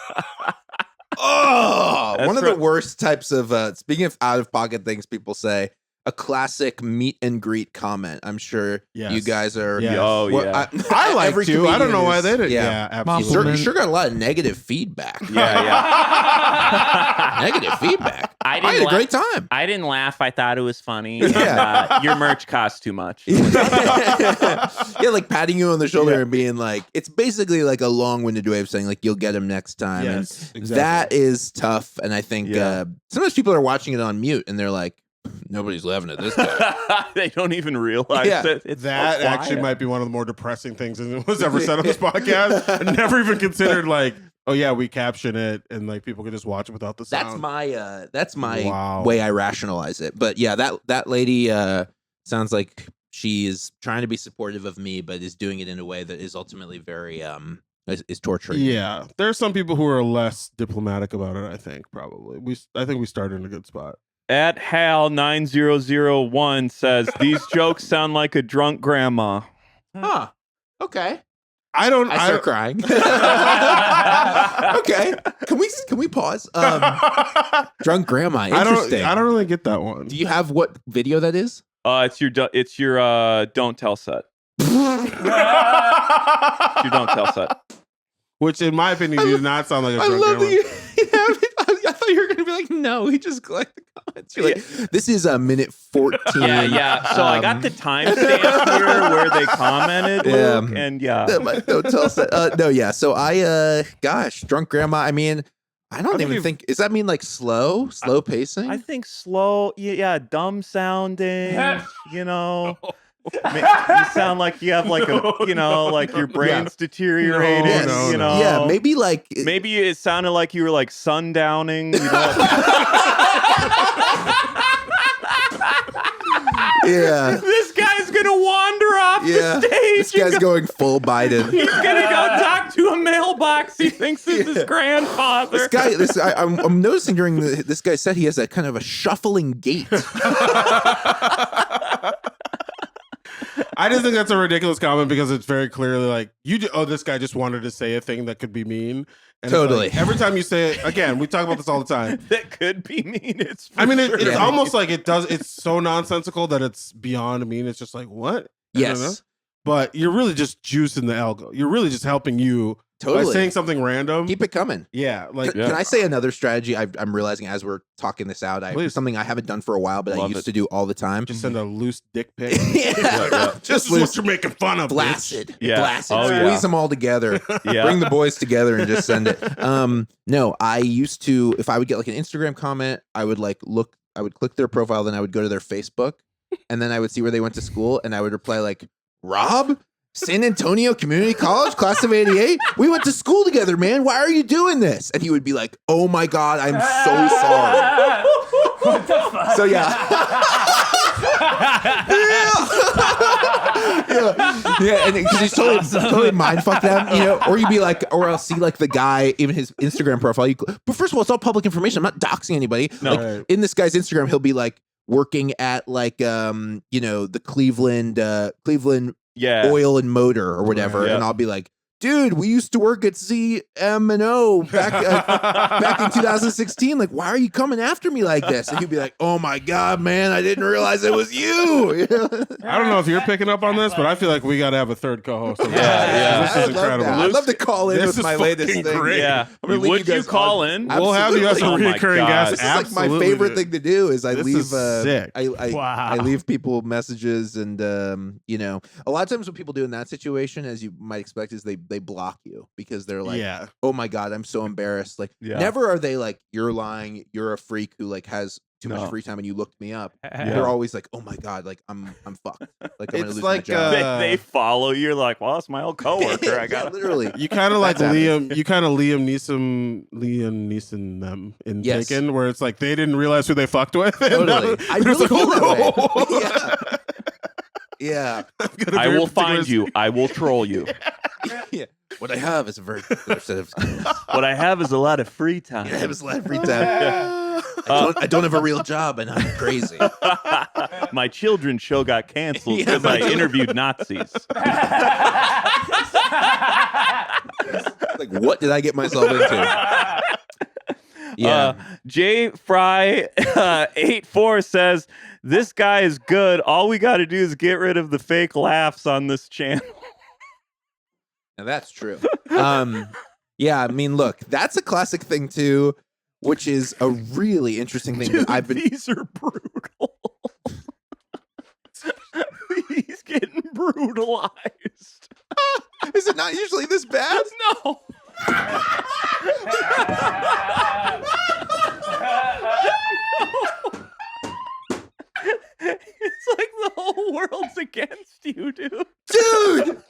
Oh, That's one of right. the worst types of speaking of out of pocket things people say, a classic meet and greet comment. I'm sure Yes. you guys are. Yes. Oh, Well, yeah. I like every to. I don't know comedian why is- they didn't. Yeah. Yeah, You absolutely. sure got a lot of negative feedback. Yeah, Negative feedback. I I didn't had a la- great time. I didn't laugh. I thought it was funny. Yeah. And, your merch costs too much. Yeah, like patting you on the shoulder and being like, it's basically like a long-winded way of saying like you'll get him next time. Yes, And exactly. that is tough. And I think Yeah. sometimes people are watching it on mute and they're like, nobody's laughing at this guy. They don't even realize Yeah. that it's That so actually quiet. might be one of the more depressing things that was ever said on this podcast. I never even considered like, oh yeah, we caption it and like people can just watch it without the sound. That's my Wow. way I rationalize it. But yeah, that lady sounds like she is trying to be supportive of me, but is doing it in a way that is ultimately very is torturing. Yeah, there's some people who are less diplomatic about it. I think probably I think we started in a good spot. At Hal9001 says, these jokes sound like a drunk grandma. Huh. Okay. I don't. I start crying. Okay. Can we pause? Drunk grandma. Interesting. I don't really get that one. Do you have what video that is? It's your don't tell set. It's your don't tell set. which in my opinion did not sound like a I drunk love grandma. that I thought you were going to be like, no, he just collected the comments. You're like, this is a minute 14. Yeah. So I got the timestamp here where they commented, Yeah. Luke, and yeah. Don't tell us that. No, yeah. So gosh, drunk grandma. I mean, I don't even think, does that mean like slow pacing? I think slow, dumb sounding, you know. You sound like you have like a, like your brain's deteriorating, No, you no. know. Yeah, maybe like Maybe it sounded like you were like sundowning, you know. yeah. This guy's gonna wander off Yeah, the stage. this guy's going full Biden. He's gonna go talk to a mailbox. He thinks this is grandfather. I'm noticing during this guy's set, he has a kind of a shuffling gait. I just think that's a ridiculous comment because it's very clearly like this guy just wanted to say a thing that could be mean. And it's Totally. like, every time you say it, again, we talk about this all the time. That could be mean. It's It's almost like it's so nonsensical that it's beyond mean. It's just like, what? I don't know. Yes, But you're really just juicing the algo. You're really just helping you by totally. saying something random. Keep it coming. Yeah. Like, Can I say another strategy I'm realizing as we're talking this out? Please. Something I haven't done for a while, but I Love used it. to do all the time. just send a loose dick pic. yeah. This Just is what loose, you're making fun of, bitch. blasted. Yeah. Blasted. Oh, Squeeze yeah. them all together. Yeah. Bring the boys together and just send it. No, I used to, if I would get like an Instagram comment, I would click their profile, then I would go to their Facebook, and then I would see where they went to school, and I would reply like, Rob? San Antonio Community College, class of 88? We went to school together, man. Why are you doing this? And he would be like, oh my God, I'm so sorry. What the fuck? So yeah. yeah, and because he's totally mind fuck them, or you'd be like, or I'll see like the guy, even his Instagram profile. But first of all, it's all public information. I'm not doxing anybody. No. Like in this guy's Instagram, he'll be like working at like the Cleveland Yeah. oil and motor or whatever, Right. Yeah. and I'll be like, dude, we used to work at CM&O back in 2016. Like, why are you coming after me like this? And he'd be like, oh my God, man, I didn't realize it was you. I don't know if you're picking up on this, but I feel like we got to have a third co-host. Yeah. This is I'd love incredible. that. I'd love to call in This with is my latest fucking thing. great. Yeah. I'm gonna leave Would you you guys call on. in? We'll have you as a Oh my recurring God. guest. This is like my Absolutely, favorite dude. thing to do is I This leave is sick. I leave people messages, and a lot of times what people do in that situation, as you might expect, is they block you because they're like, Yeah. oh my God, I'm so embarrassed. Like Yeah. never are they like, you're lying, you're a freak who like has too No. much free time and you looked me up. Yeah. They're always like, oh my God, like I'm fucked. Like I'm gonna It's lose like, my job. They follow you. You're like, well, that's my old coworker. I Yeah, got literally. You kind of like That's happening. Liam. You kind of Liam Neeson them in Yes. Taken, where it's like they didn't realize who they fucked with. Totally. I It's really like, feel that way. "Oh, Yeah. I've got a I very will find particular- you. I will troll you. Yeah. What I have is a very particular set of skills. What I have is a lot of free time. I have a lot of free time. I don't have a real job and I'm crazy. My children's show got canceled Yeah, because I interviewed Nazis. Like, what did I get myself into? Yeah. J Fry 84 says this guy is good. All we got to do is get rid of the fake laughs on this channel. Now that's true. Yeah, I mean, look, that's a classic thing too, which is a really interesting thing Dude, that I've been. these are brutal. He's getting brutalized. Is it not usually this bad? No. It's like the whole world's against you, dude. Dude!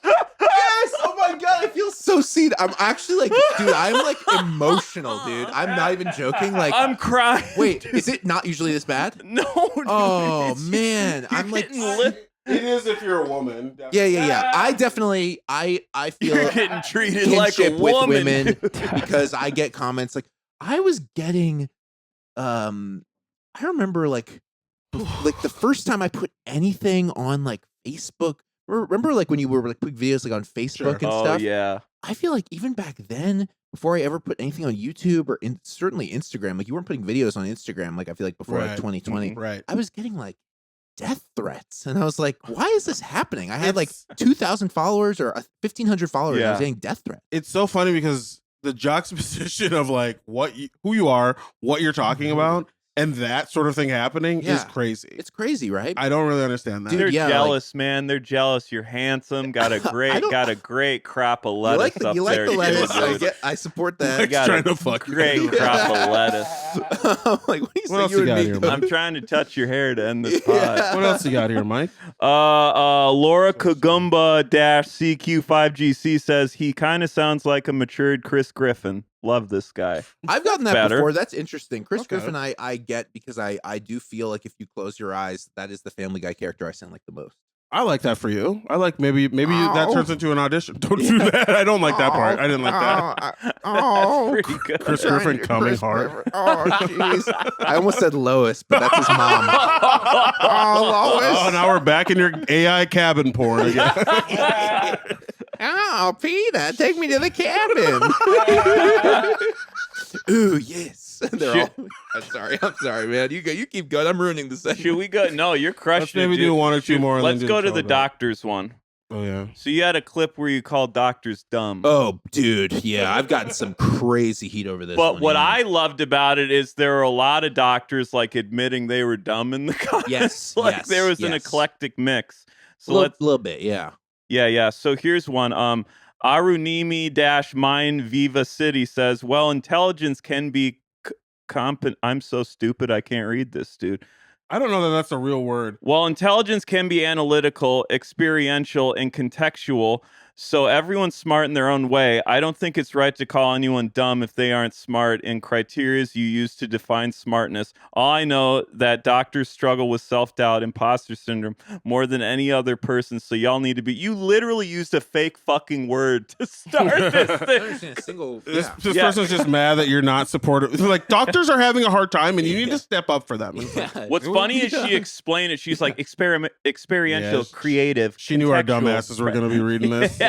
Yes! Oh my God, I feel so seen. I'm actually like, dude, I'm like emotional, dude. I'm not even joking. Like, I'm crying. wait, is it not usually this bad? No, dude. Oh it's- man, you're I'm like, getting lit. It is if you're a woman. yeah. I definitely, I feel You're getting treated like a kinship with woman. women because I get comments like I was getting I remember like the first time I put anything on like Facebook. Remember like when you were like putting videos like on Facebook and Oh stuff? yeah. I feel like even back then, before I ever put anything on YouTube or certainly Instagram, like you weren't putting videos on Instagram like I feel like before like Right. 2020. Right. I was getting like death threats. And I was like, why is this happening? I had like It's- 2,000 followers or 1,500 followers. And I was Yeah. getting death threats. It's so funny because the juxtaposition of like who you are, what you're talking about, and that sort of thing happening is Yeah. crazy. It's crazy, right? I don't really understand that. Dude, They're yeah, jealous, man. They're jealous. You're handsome. Got a great crop of lettuce up you like there. the too, lettuce? dude. I support that. Like, got trying a to fuck you. great crop of lettuce. I'm like, what do you What say else you you and got me here, go- I'm trying to touch your hair to end this pod. What else you got here, Mike? Laura Kagumba CQ5GC says he kind of sounds like a matured Chris Griffin. Love this guy. I've gotten that Better. before. That's interesting. Chris Okay. Griffin, I get because I do feel like if you close your eyes, that is the Family Guy character I sound like the most. I like that for you. I like maybe that Oh. turns into an audition. Don't do that. I don't like that part. I didn't like that. That's pretty good. Chris Griffin coming hard. Oh, jeez. I almost said Lois, but that's his mom. Oh, Lois. Oh, now we're back in your AI cabin porn again. Oh, Peter, take me to the cabin. Ooh, yes. They're all, I'm sorry, man. You keep going. I'm ruining the segment. Should we go? No, you're Let's crushing it. maybe dude. do one or two more. and Let's then do go to troll the back. doctors one. Oh yeah. So you had a clip where you called doctors dumb. Oh, dude. Yeah, I've gotten some crazy heat over this. But one, what yeah. I loved about it is there were a lot of doctors like admitting they were dumb in the comments. Yes, like yes, there was an yes. eclectic mix. So a let's little bit, yeah. Yeah. So here's one. Arunimi-Mine Viva City says, well, intelligence can be I'm so stupid I can't read this, dude. I don't know that that's a real word. Well, intelligence can be analytical, experiential, and contextual. So everyone's smart in their own way. I don't think it's right to call anyone dumb if they aren't smart in criterias you use to define smartness. All I know that doctors struggle with self-doubt, imposter syndrome more than any other person. So y'all need to be. You literally used a fake fucking word to start this thing. A single, This Yeah. person's just mad that you're not supportive. Like doctors are having a hard time, and you need to step up for them. It's like, What's funny is she explained it. She's like experiential, Yes. creative. she knew our contextual. dumbasses were going to be reading this.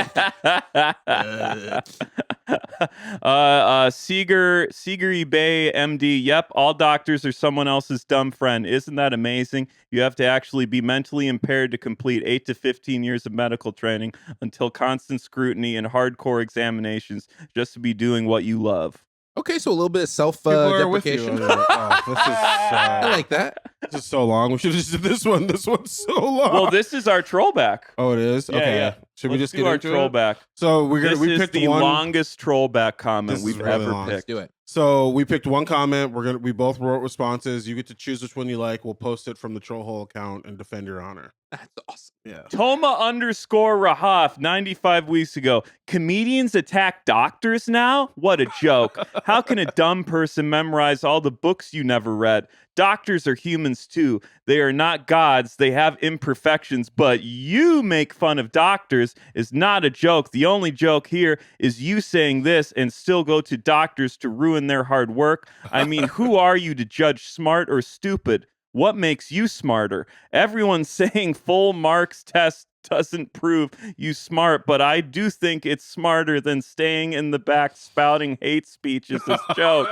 Seeger Bay MD. Yep, all doctors are someone else's dumb friend. Isn't that amazing? You have to actually be mentally impaired to complete 8 to 15 years of medical training until constant scrutiny and hardcore examinations just to be doing what you love. Okay, so a little bit of self People are with you. deprecation. Oh, this is I like that. this is so long. We should have just did this one. This one's so long. Well, this is our troll back. oh, it is. Yeah, Okay. yeah. Should we Let's just do get our into troll it? back? So we This is picked the one. longest troll back comment This is we've really ever long. Let's picked. do it. So we picked one comment. We both wrote responses. You get to choose which one you like. We'll post it from the Troll Hole account and defend your honor. That's awesome. Yeah. Toma_Rahaf 95 weeks ago. Comedians attack doctors now? What a joke. How can a dumb person memorize all the books you never read? Doctors are humans too. They are not gods. They have imperfections, but you make fun of doctors is not a joke. The only joke here is you saying this and still go to doctors to ruin their hard work. I mean, who are you to judge smart or stupid? What makes you smarter? Everyone's saying full marks test doesn't prove you smart, but I do think it's smarter than staying in the back spouting hate speeches as jokes.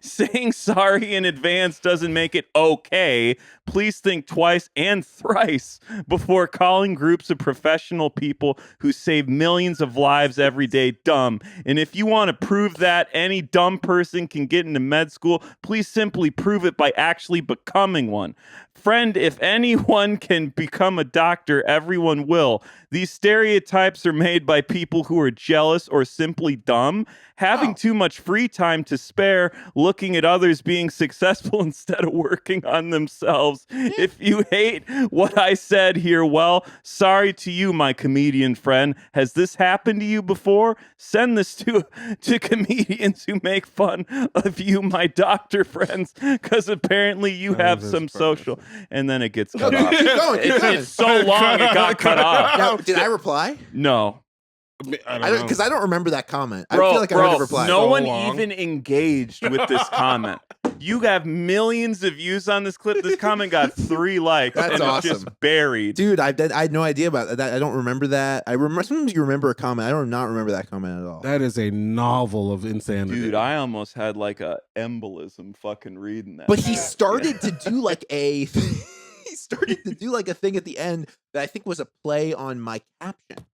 Saying sorry in advance doesn't make it okay. Please think twice and thrice before calling groups of professional people who save millions of lives every day dumb. And if you want to prove that any dumb person can get into med school, please simply prove it by actually becoming one. Friend, if anyone can become a doctor, everyone will. These stereotypes are made by people who are jealous or simply dumb, having too much free time to spare, looking at others being successful instead of working on themselves. If you hate what I said here, well, sorry to you, my comedian friend. Has this happened to you before? Send this to comedians who make fun of you, my doctor friends, because apparently you have is some perfect. social. And then it gets cut Keep off. going. Keep going. It's so long it got cut off. Now, did I reply? No. I I don't don't know. because I don't remember that comment. I Bro, feel like I would have replied. no So one long. even engaged with this comment. You have millions of views on this clip. This comment got 3 likes. That's and awesome. It's just buried. Dude, I had no idea about that. I don't remember that. I remember sometimes you remember a comment. I do not remember that comment at all. That is a novel of insanity. Dude, I almost had like a embolism fucking reading that. But he started to do like a he he started to do like a thing at the end that I think was a play on my caption.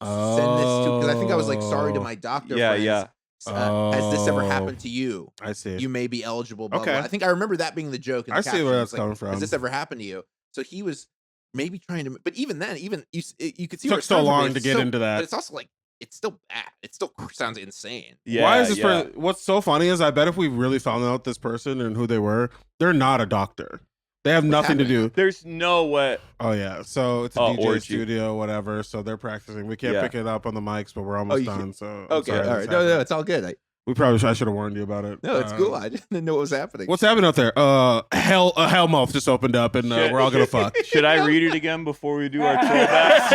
Send this to, because I think I was like, sorry to my doctor Yeah, friends. yeah. Has this ever happened to you? I see. You may be eligible. Blah, Okay. blah. I think I remember that being the joke. In the I see caption. where It that's was like, coming from. Has this ever happened to you? So he was maybe trying to, but even then, even you could see Took where it's so coming from, long but to it's get so- into that. But it's also like it's still bad. It still sounds insane. Yeah, Why is this yeah. What's so funny is I bet if we really found out this person and who they were, they're not a doctor. They have nothing to do. There's no way. Oh yeah, so it's a Oh, DJ orgy. studio, whatever. So they're practicing. We can't Yeah. pick it up on the mics, but we're almost you done. So I'm Okay, sorry all this right. No, happened. it's all good. I should have warned you about it. No, it's cool. I didn't know what was happening. What's happening out there? Hell mouth just opened up, and Shit. we're all gonna fuck. Should I read it again before we do our throwbacks?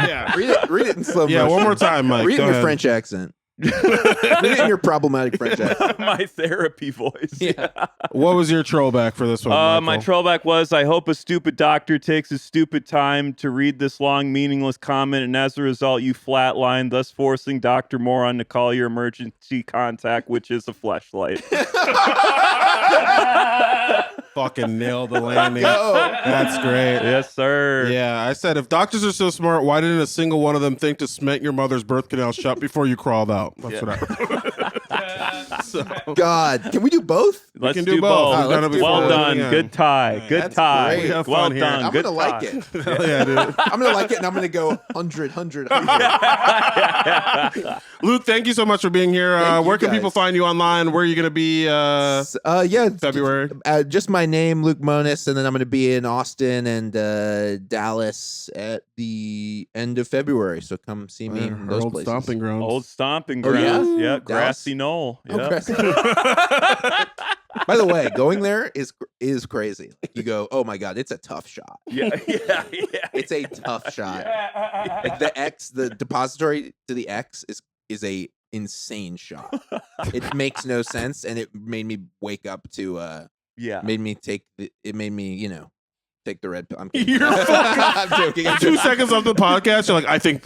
Yeah, Read it in slow motion. yeah. One more time, Mike. Read it Go in your ahead. French accent. Read it in your problematic French accent. My therapy voice. Yeah. What was your trollback for this one? My Michael? trollback was, I hope a stupid doctor takes his stupid time to read this long, meaningless comment, and as a result, you flatline, thus forcing Dr. Moron to call your emergency contact, which is a fleshlight. Fucking nailed the landing. Go. That's great. Yes, sir. Yeah, I said if doctors are so smart, why didn't a single one of them think to cement your mother's birth canal shut before you crawled out? That's what I. So, God, can we do both? Let's can do both. We've done it before. Well done. Yeah. Good tie. Good That's tie. great. We have Well fun here. done. I'm Good gonna like tie. it. hell yeah, dude. I'm gonna like it, and I'm gonna go 100. Luke, thank you so much for being here. Thank you, Where can guys. people find you online? Where are you going to be? Yeah, February. Just my name, Luke Mones, and then I'm gonna be in Austin and Dallas at the end of February. So come see me in Our those old places. stomping grounds. Old stomping Oh, yeah? grounds. Yeah. Dallas? Grassy knoll. Oh, Yeah. Chris. By the way, going there is crazy. Like you go, oh my god, it's a tough shot. Yeah. Yeah. It's a tough shot. Like the depository to the X is a insane shot. It makes no sense, and it made me wake up to Yeah. made me take take the red pill. I'm kidding. You're fucking I'm joking. I'm 2 joking. seconds off the podcast, you're like, I think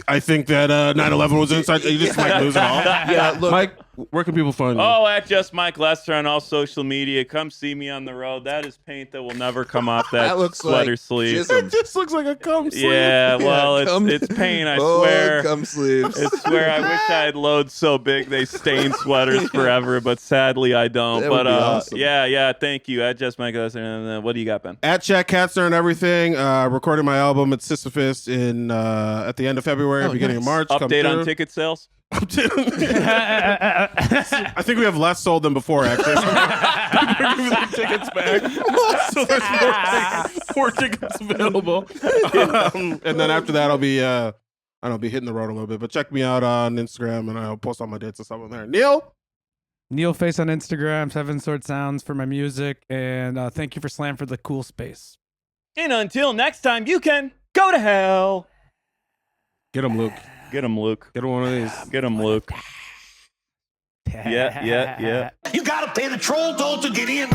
that 9/11 was inside. You just like lose it all. Yeah, look, Mike, where can people find you? Oh, at just Mike Lester on all social media. Come see me on the road. That is paint that will never come off that, that looks sweater like sleeve. jism. It just looks like a cum sleeve. Yeah, well, cum- it's paint. I Oh, swear. cum sleeves. I swear. I wish I had loads so big they stain sweaters forever, but sadly I don't. That but would be awesome. yeah. Thank you. At just Mike Lester. What do you got, Ben? At Jack Katzner and everything. Recording my album at Sisyphus in at the end of February, beginning of March. Come Update on through. ticket sales. I think we have less sold than before, actually. We're giving the tickets back. So there's more tickets available. And then after that, I'll be be hitting the road a little bit. But check me out on Instagram, and I'll post all my dates and stuff on there. Neil? Neil Face on Instagram, 7 Sword Sounds for my music, and thank you for Slam for the cool space. And until next time, you can go to hell. Get him, Luke. Get him, Luke. Get him one of these. Get him, Luke. Yeah. You gotta pay the troll toll to get in.